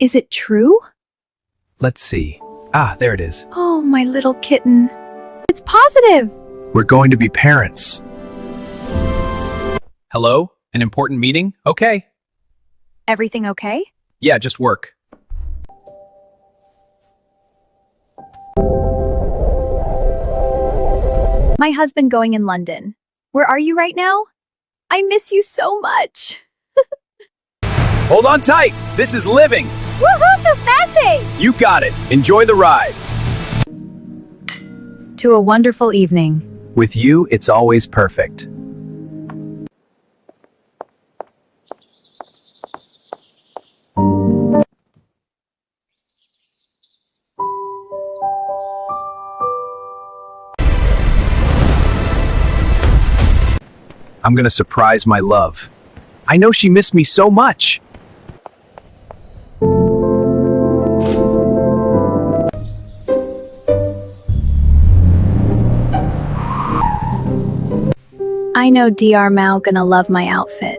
Is it true? Let's see. Ah, there it is. Oh, my little kitten. It's positive. We're going to be parents. Hello? An important meeting? Okay. Everything okay? Yeah, just work. My husband going in London. Where are you right now? I miss you so much. Hold on tight. This is living. Woohoo, Fassi! You got it. Enjoy the ride. To a wonderful evening. With you, it's always perfect. I'm gonna surprise my love. I know she missed me so much. I know Dr. Mao gonna love my outfit.